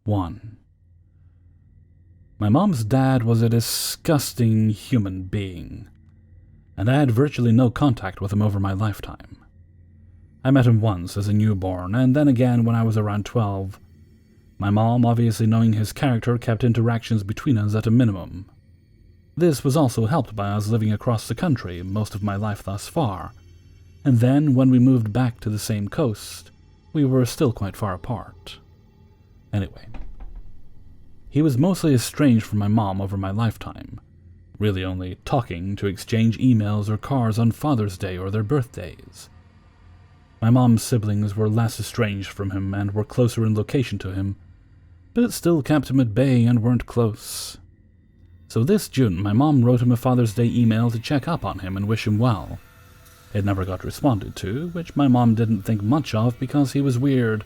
1. My mom's dad was a disgusting human being, and I had virtually no contact with him over my lifetime. I met him once as a newborn, and then again when I was around 12. My mom, obviously knowing his character, kept interactions between us at a minimum. This was also helped by us living across the country most of my life thus far, and then when we moved back to the same coast, we were still quite far apart. Anyway, he was mostly estranged from my mom over my lifetime, really only talking to exchange emails or cards on Father's Day or their birthdays. My mom's siblings were less estranged from him and were closer in location to him, but it still kept him at bay and weren't close. So this June, my mom wrote him a Father's Day email to check up on him and wish him well. It never got responded to, which my mom didn't think much of because he was weird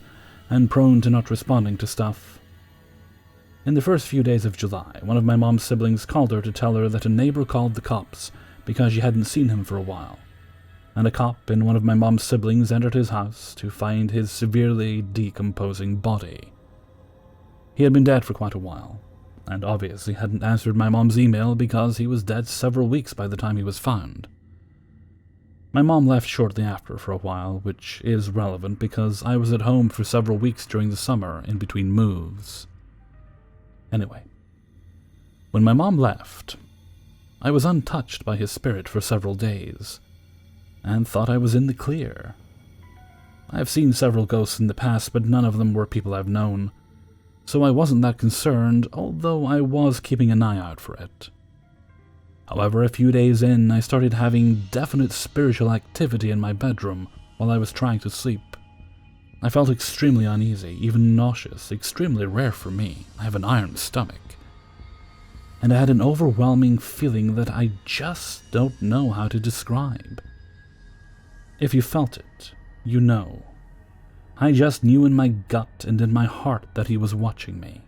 and prone to not responding to stuff. In the first few days of July, one of my mom's siblings called her to tell her that a neighbor called the cops because she hadn't seen him for a while, and a cop and one of my mom's siblings entered his house to find his severely decomposing body. He had been dead for quite a while, and obviously hadn't answered my mom's email because he was dead several weeks by the time he was found. My mom left shortly after for a while, which is relevant because I was at home for several weeks during the summer in between moves. Anyway, when my mom left, I was untouched by his spirit for several days, and thought I was in the clear. I've seen several ghosts in the past, but none of them were people I've known, so I wasn't that concerned, although I was keeping an eye out for it. However, a few days in, I started having definite spiritual activity in my bedroom while I was trying to sleep. I felt extremely uneasy, even nauseous, extremely rare for me. I have an iron stomach. And I had an overwhelming feeling that I just don't know how to describe. If you felt it, you know. I just knew in my gut and in my heart that he was watching me.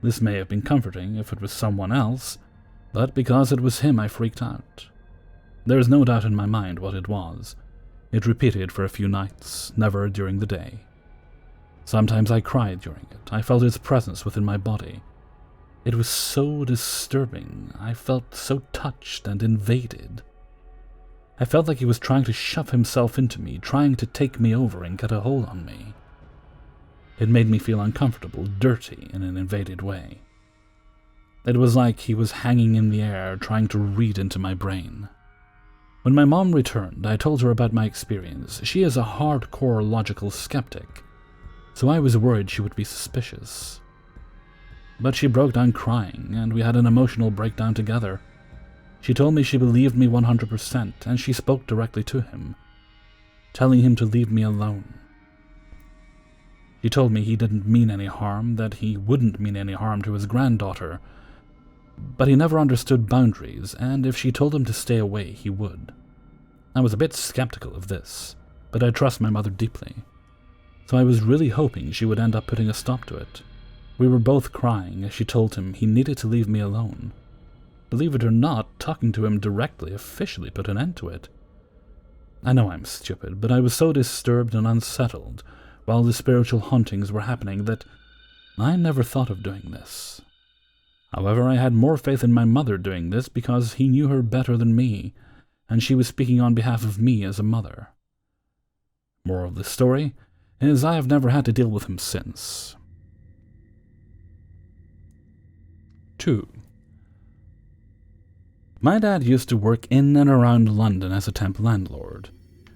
This may have been comforting if it was someone else, but because it was him I freaked out. There is no doubt in my mind what it was. It repeated for a few nights, never during the day. Sometimes I cried during it. I felt its presence within my body. It was so disturbing. I felt so touched and invaded. I felt like he was trying to shove himself into me, trying to take me over and get a hold on me. It made me feel uncomfortable, dirty in an invaded way. It was like he was hanging in the air, trying to read into my brain. When my mom returned, I told her about my experience. She is a hardcore logical skeptic, so I was worried she would be suspicious. But she broke down crying, and we had an emotional breakdown together. She told me she believed me 100%, and she spoke directly to him, telling him to leave me alone. He told me he didn't mean any harm, that he wouldn't mean any harm to his granddaughter, but he never understood boundaries, and if she told him to stay away, he would. I was a bit skeptical of this, but I trust my mother deeply, so I was really hoping she would end up putting a stop to it. We were both crying as she told him he needed to leave me alone. Believe it or not, talking to him directly officially put an end to it. I know I'm stupid, but I was so disturbed and unsettled while the spiritual hauntings were happening that I never thought of doing this. However, I had more faith in my mother doing this because he knew her better than me, and she was speaking on behalf of me as a mother. Moral of the story is I have never had to deal with him since. 2. My dad used to work in and around London as a temp landlord.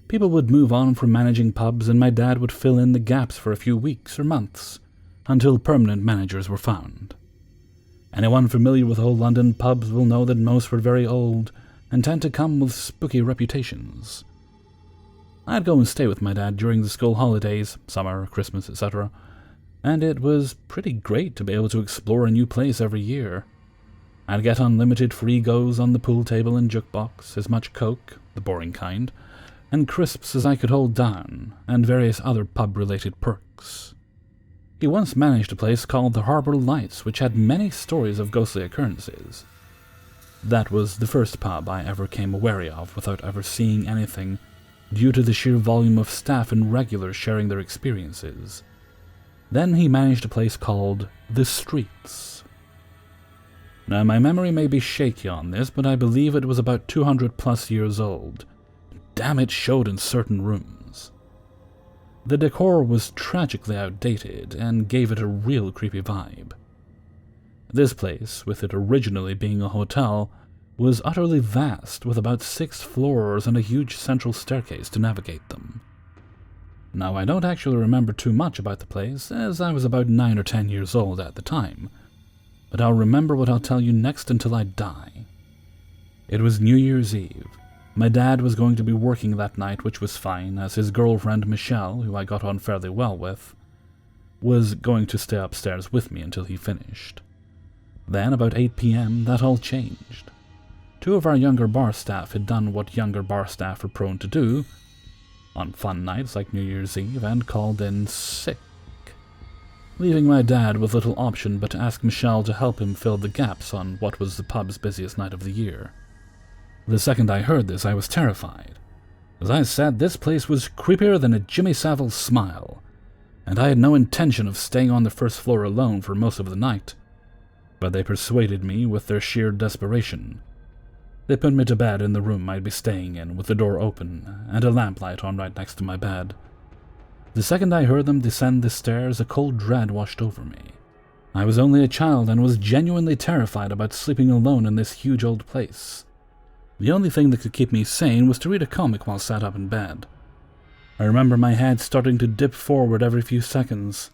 People would move on from managing pubs, and my dad would fill in the gaps for a few weeks or months, until permanent managers were found. Anyone familiar with old London pubs will know that most were very old and tend to come with spooky reputations. I'd go and stay with my dad during the school holidays, summer, Christmas, etc., and it was pretty great to be able to explore a new place every year. I'd get unlimited free goes on the pool table and jukebox, as much Coke, the boring kind, and crisps as I could hold down, and various other pub-related perks. He once managed a place called the Harbour Lights, which had many stories of ghostly occurrences. That was the first pub I ever came wary of without ever seeing anything, due to the sheer volume of staff and regulars sharing their experiences. Then he managed a place called The Streets. Now, my memory may be shaky on this, but I believe it was about 200 plus years old. Damn, it showed in certain rooms. The decor was tragically outdated and gave it a real creepy vibe. This place, with it originally being a hotel, was utterly vast, with about 6 floors and a huge central staircase to navigate them. Now, I don't actually remember too much about the place, as I was about 9 or 10 years old at the time, but I'll remember what I'll tell you next until I die. It was New Year's Eve. My dad was going to be working that night, which was fine, as his girlfriend Michelle, who I got on fairly well with, was going to stay upstairs with me until he finished. Then, about 8 p.m., that all changed. 2 of our younger bar staff had done what younger bar staff are prone to do on fun nights like New Year's Eve and called in sick, leaving my dad with little option but to ask Michelle to help him fill the gaps on what was the pub's busiest night of the year. The second I heard this, I was terrified. As I said, this place was creepier than a Jimmy Savile smile, and I had no intention of staying on the first floor alone for most of the night, but they persuaded me with their sheer desperation. They put me to bed in the room I'd be staying in, with the door open and a lamplight on right next to my bed. The second I heard them descend the stairs, a cold dread washed over me. I was only a child and was genuinely terrified about sleeping alone in this huge old place. The only thing that could keep me sane was to read a comic while sat up in bed. I remember my head starting to dip forward every few seconds,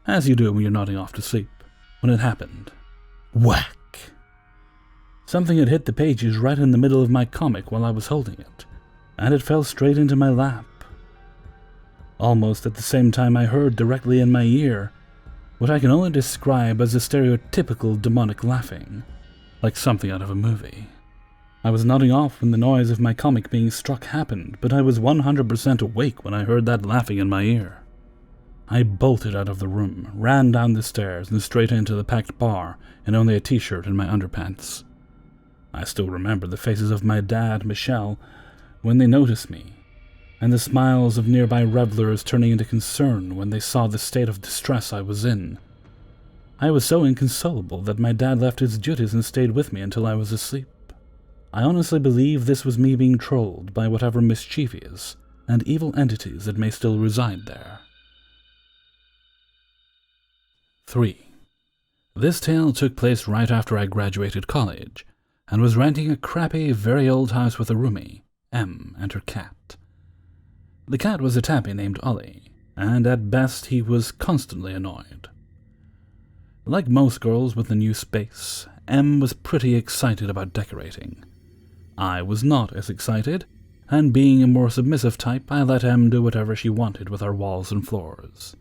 as you do when you're nodding off to sleep, when it happened. Whack! Something had hit the pages right in the middle of my comic while I was holding it, and it fell straight into my lap. Almost at the same time I heard directly in my ear what I can only describe as a stereotypical demonic laughing, like something out of a movie. I was nodding off when the noise of my comic being struck happened, but I was 100% awake when I heard that laughing in my ear. I bolted out of the room, ran down the stairs, and straight into the packed bar in only a t-shirt and my underpants. I still remember the faces of my dad, Michelle, when they noticed me, and the smiles of nearby revelers turning into concern when they saw the state of distress I was in. I was so inconsolable that my dad left his duties and stayed with me until I was asleep. I honestly believe this was me being trolled by whatever mischievous and evil entities that may still reside there. 3. This tale took place right after I graduated college, and was renting a crappy, very old house with a roomie, Em, and her cat. The cat was a tabby named Ollie, and at best he was constantly annoyed. Like most girls with a new space, Em was pretty excited about decorating. I was not as excited, and being a more submissive type, I let Em do whatever she wanted with our walls and floors.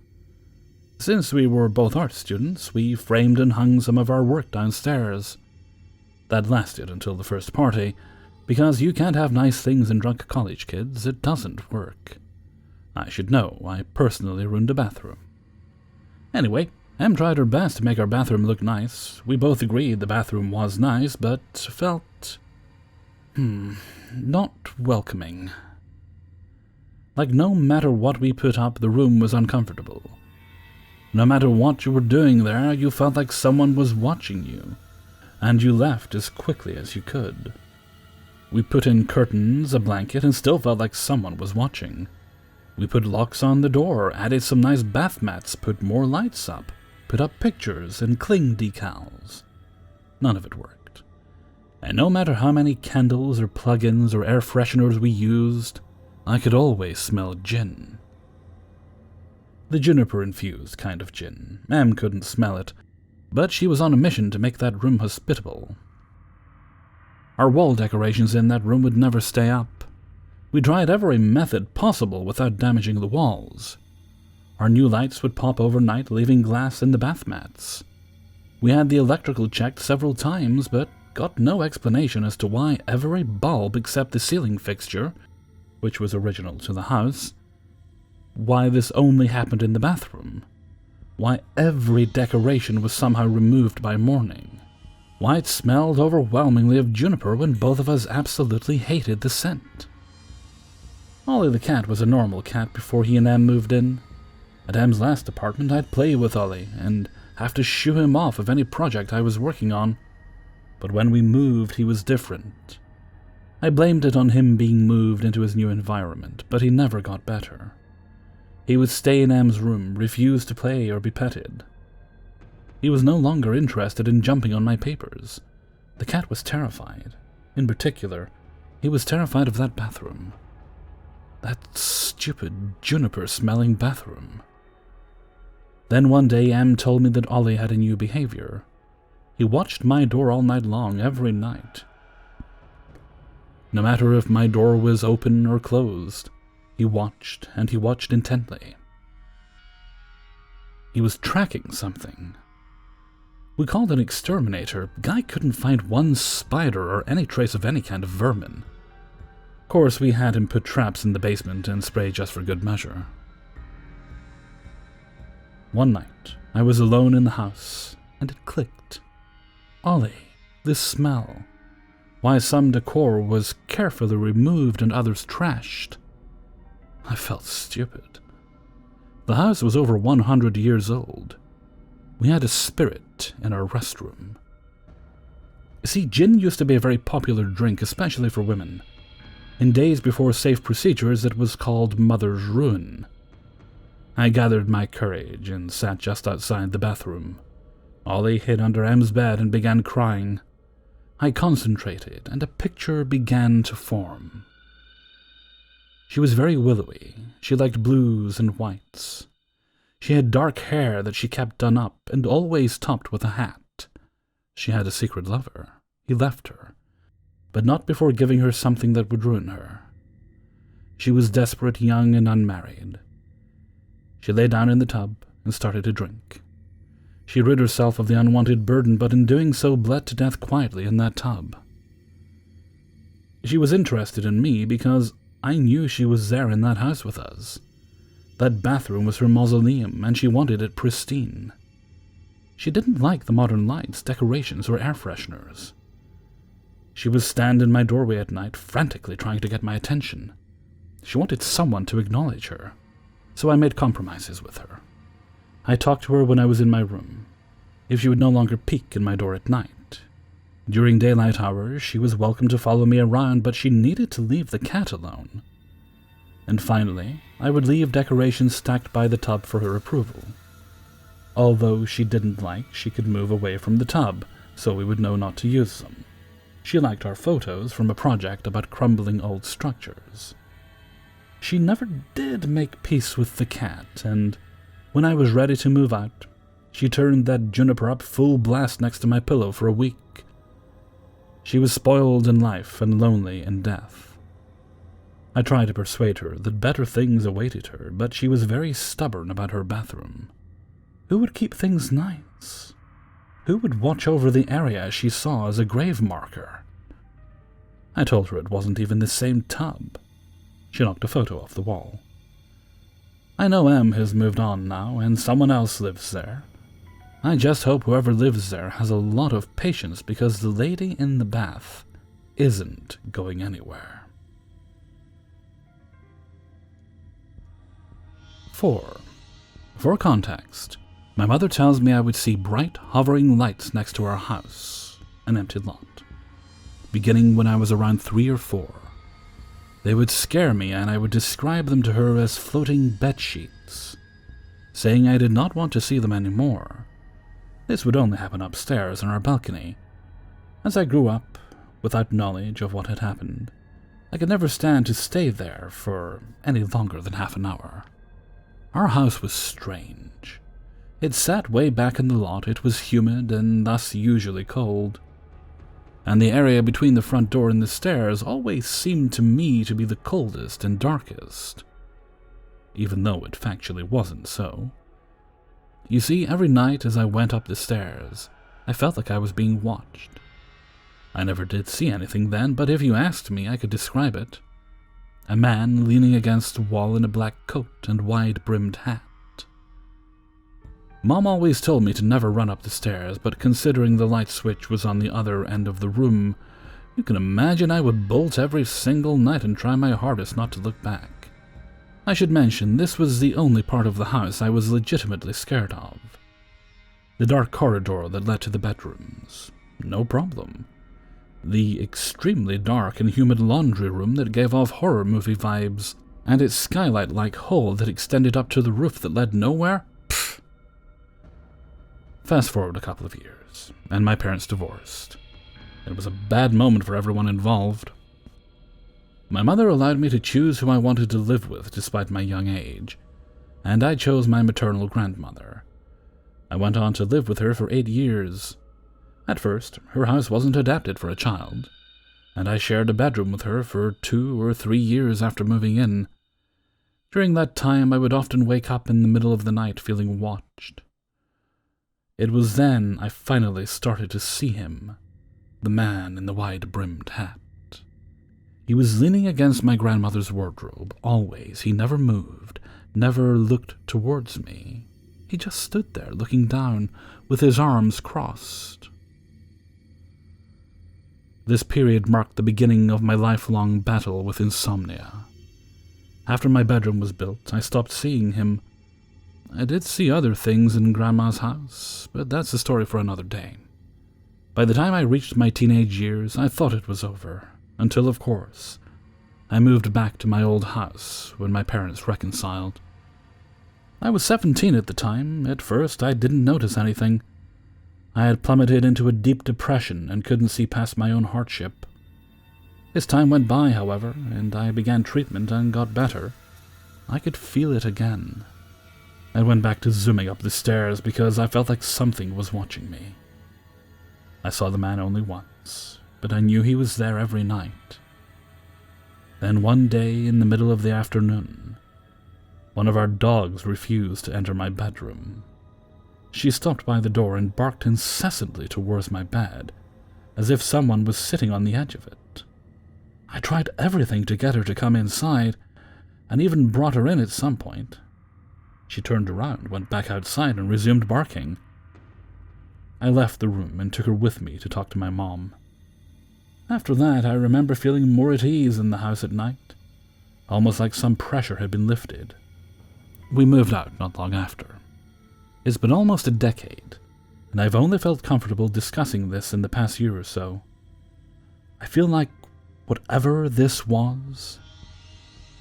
Since we were both art students, we framed and hung some of our work downstairs. That lasted until the first party, because you can't have nice things in drunk college kids, it doesn't work. I should know, I personally ruined a bathroom. Anyway, Em tried her best to make our bathroom look nice. We both agreed the bathroom was nice, but felt... not welcoming. Like no matter what we put up, the room was uncomfortable. No matter what you were doing there, you felt like someone was watching you, and you left as quickly as you could. We put in curtains, a blanket, and still felt like someone was watching. We put locks on the door, added some nice bath mats, put more lights up, put up pictures and cling decals. None of it worked. And no matter how many candles or plug-ins or air fresheners we used, I could always smell gin. The juniper-infused kind of gin. Em couldn't smell it, but she was on a mission to make that room hospitable. Our wall decorations in that room would never stay up. We tried every method possible without damaging the walls. Our new lights would pop overnight, leaving glass in the bath mats. We had the electrical checked several times, but got no explanation as to why every bulb except the ceiling fixture, which was original to the house, why this only happened in the bathroom. Why every decoration was somehow removed by morning. Why it smelled overwhelmingly of juniper when both of us absolutely hated the scent. Ollie the cat was a normal cat before he and Em moved in. At M's last apartment, I'd play with Ollie and have to shoo him off of any project I was working on. But when we moved, he was different. I blamed it on him being moved into his new environment, but he never got better. He would stay in M's room, refuse to play or be petted. He was no longer interested in jumping on my papers. The cat was terrified. In particular, he was terrified of that bathroom. That stupid, juniper-smelling bathroom. Then one day, M told me that Ollie had a new behavior. He watched my door all night long, every night. No matter if my door was open or closed, he watched, and he watched intently. He was tracking something. We called an exterminator. Guy couldn't find one spider or any trace of any kind of vermin. Of course, we had him put traps in the basement and spray just for good measure. One night, I was alone in the house, and it clicked. Ollie, this smell. Why some decor was carefully removed and others trashed. I felt stupid. The house was over 100 years old. We had a spirit in our restroom. You see, gin used to be a very popular drink, especially for women. In days before safe procedures, it was called Mother's Ruin. I gathered my courage and sat just outside the bathroom. Ollie hid under M's bed and began crying. I concentrated, and a picture began to form. She was very willowy. She liked blues and whites. She had dark hair that she kept done up and always topped with a hat. She had a secret lover. He left her, but not before giving her something that would ruin her. She was desperate, young, and unmarried. She lay down in the tub and started to drink. She rid herself of the unwanted burden, but in doing so bled to death quietly in that tub. She was interested in me because I knew she was there in that house with us. That bathroom was her mausoleum, and she wanted it pristine. She didn't like the modern lights, decorations, or air fresheners. She would stand in my doorway at night, frantically trying to get my attention. She wanted someone to acknowledge her, so I made compromises with her. I talked to her when I was in my room, if she would no longer peek in my door at night. During daylight hours, she was welcome to follow me around, but she needed to leave the cat alone. And finally, I would leave decorations stacked by the tub for her approval. Although she didn't like, she could move away from the tub, so we would know not to use them. She liked our photos from a project about crumbling old structures. She never did make peace with the cat, and when I was ready to move out, she turned that juniper up full blast next to my pillow for a week. She was spoiled in life and lonely in death. I tried to persuade her that better things awaited her, but she was very stubborn about her bathroom. Who would keep things nice? Who would watch over the area she saw as a grave marker? I told her it wasn't even the same tub. She knocked a photo off the wall. I know M has moved on now, and someone else lives there. I just hope whoever lives there has a lot of patience, because the lady in the bath isn't going anywhere. 4. For context, my mother tells me I would see bright, hovering lights next to our house, an empty lot, beginning when I was around 3 or 4. They would scare me, and I would describe them to her as floating bedsheets, saying I did not want to see them anymore. This would only happen upstairs on our balcony. As I grew up, without knowledge of what had happened, I could never stand to stay there for any longer than half an hour. Our house was strange. It sat way back in the lot, it was humid and thus usually cold. And the area between the front door and the stairs always seemed to me to be the coldest and darkest, even though it factually wasn't so. You see, every night as I went up the stairs, I felt like I was being watched. I never did see anything then, but if you asked me, I could describe it. A man leaning against a wall in a black coat and wide-brimmed hat. Mom always told me to never run up the stairs, but considering the light switch was on the other end of the room, you can imagine I would bolt every single night and try my hardest not to look back. I should mention this was the only part of the house I was legitimately scared of. The dark corridor that led to the bedrooms, no problem. The extremely dark and humid laundry room that gave off horror movie vibes, and its skylight-like hole that extended up to the roof that led nowhere? Pfft. Fast forward a couple of years, and my parents divorced. It was a bad moment for everyone involved. My mother allowed me to choose who I wanted to live with despite my young age, and I chose my maternal grandmother. I went on to live with her for 8 years. At first, her house wasn't adapted for a child, and I shared a bedroom with her for 2 or 3 years after moving in. During that time, I would often wake up in the middle of the night feeling watched. It was then I finally started to see him, the man in the wide-brimmed hat. He was leaning against my grandmother's wardrobe, always. He never moved, never looked towards me. He just stood there, looking down, with his arms crossed. This period marked the beginning of my lifelong battle with insomnia. After my bedroom was built, I stopped seeing him. I did see other things in Grandma's house, but that's a story for another day. By the time I reached my teenage years, I thought it was over. Until, of course, I moved back to my old house when my parents reconciled. I was 17 at the time. At first, I didn't notice anything. I had plummeted into a deep depression and couldn't see past my own hardship. As time went by, however, and I began treatment and got better, I could feel it again. I went back to zooming up the stairs because I felt like something was watching me. I saw the man only once, but I knew he was there every night. Then one day in the middle of the afternoon, one of our dogs refused to enter my bedroom. She stopped by the door and barked incessantly towards my bed, as if someone was sitting on the edge of it. I tried everything to get her to come inside, and even brought her in at some point. She turned around, went back outside, and resumed barking. I left the room and took her with me to talk to my mom. After that, I remember feeling more at ease in the house at night, almost like some pressure had been lifted. We moved out not long after. It's been almost a decade, and I've only felt comfortable discussing this in the past year or so. I feel like whatever this was,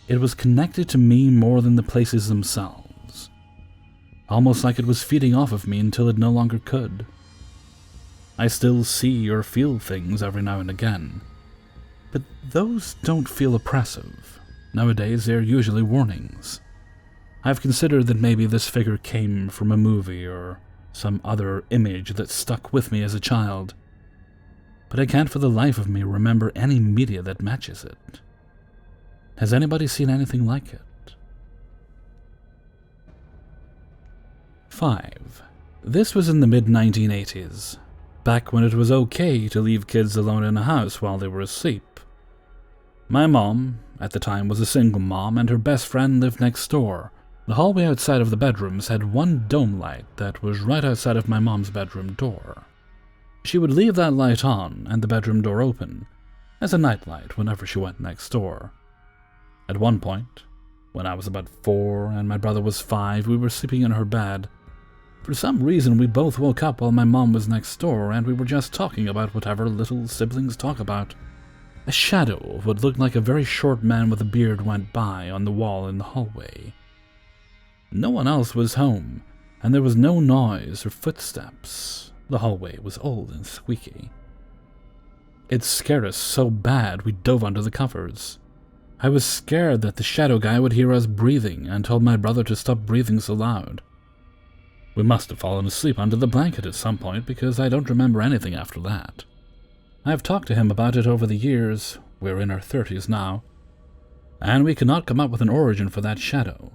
it was connected to me more than the places themselves, almost like it was feeding off of me until it no longer could. I still see or feel things every now and again, but those don't feel oppressive. Nowadays, they're usually warnings. I've considered that maybe this figure came from a movie or some other image that stuck with me as a child, but I can't for the life of me remember any media that matches it. Has anybody seen anything like it? 5. This was in the mid-1980s, back when it was okay to leave kids alone in a house while they were asleep. My mom, at the time, was a single mom, and her best friend lived next door. The hallway outside of the bedrooms had one dome light that was right outside of my mom's bedroom door. She would leave that light on and the bedroom door open, as a nightlight whenever she went next door. At one point, when I was about 4 and my brother was 5, we were sleeping in her bed. For some reason, we both woke up while my mom was next door, and we were just talking about whatever little siblings talk about. A shadow of what looked like a very short man with a beard went by on the wall in the hallway. No one else was home, and there was no noise or footsteps. The hallway was old and squeaky. It scared us so bad we dove under the covers. I was scared that the shadow guy would hear us breathing and told my brother to stop breathing so loud. We must have fallen asleep under the blanket at some point because I don't remember anything after that. I've talked to him about it over the years, we're in our 30s now, and we cannot come up with an origin for that shadow.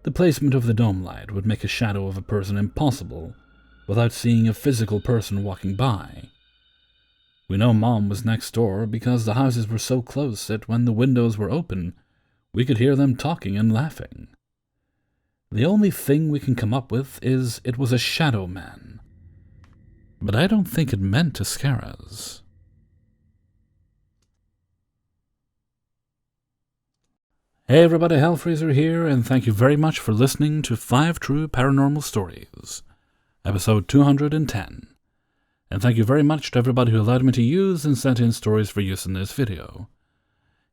The placement of the dome light would make a shadow of a person impossible without seeing a physical person walking by. We know Mom was next door because the houses were so close that when the windows were open, we could hear them talking and laughing. The only thing we can come up with is it was a shadow man, but I don't think it meant to scare us. Hey everybody, Hellfreezer here, and thank you very much for listening to 5 True Paranormal Stories, episode 210. And thank you very much to everybody who allowed me to use and sent in stories for use in this video.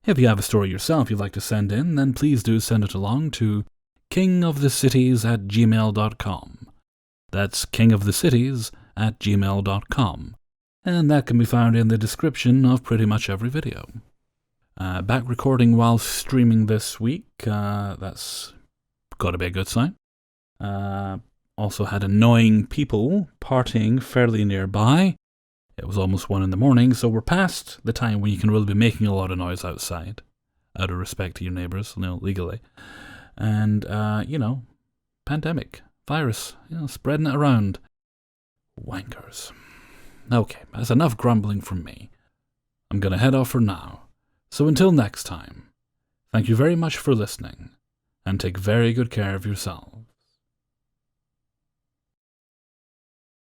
If you have a story yourself you'd like to send in, then please do send it along to kingofthecities@gmail.com. That's kingofthecities@gmail.com. And that can be found in the description of pretty much every video. Back recording while streaming this week, that's got to be a good sign. Also had annoying people partying fairly nearby. It was almost 1 in the morning, so we're past the time when you can really be making a lot of noise outside, out of respect to your neighbours, legally. And, pandemic, virus, spreading it around. Wankers. Okay, that's enough grumbling from me. I'm going to head off for now. So until next time, thank you very much for listening, and take very good care of yourselves.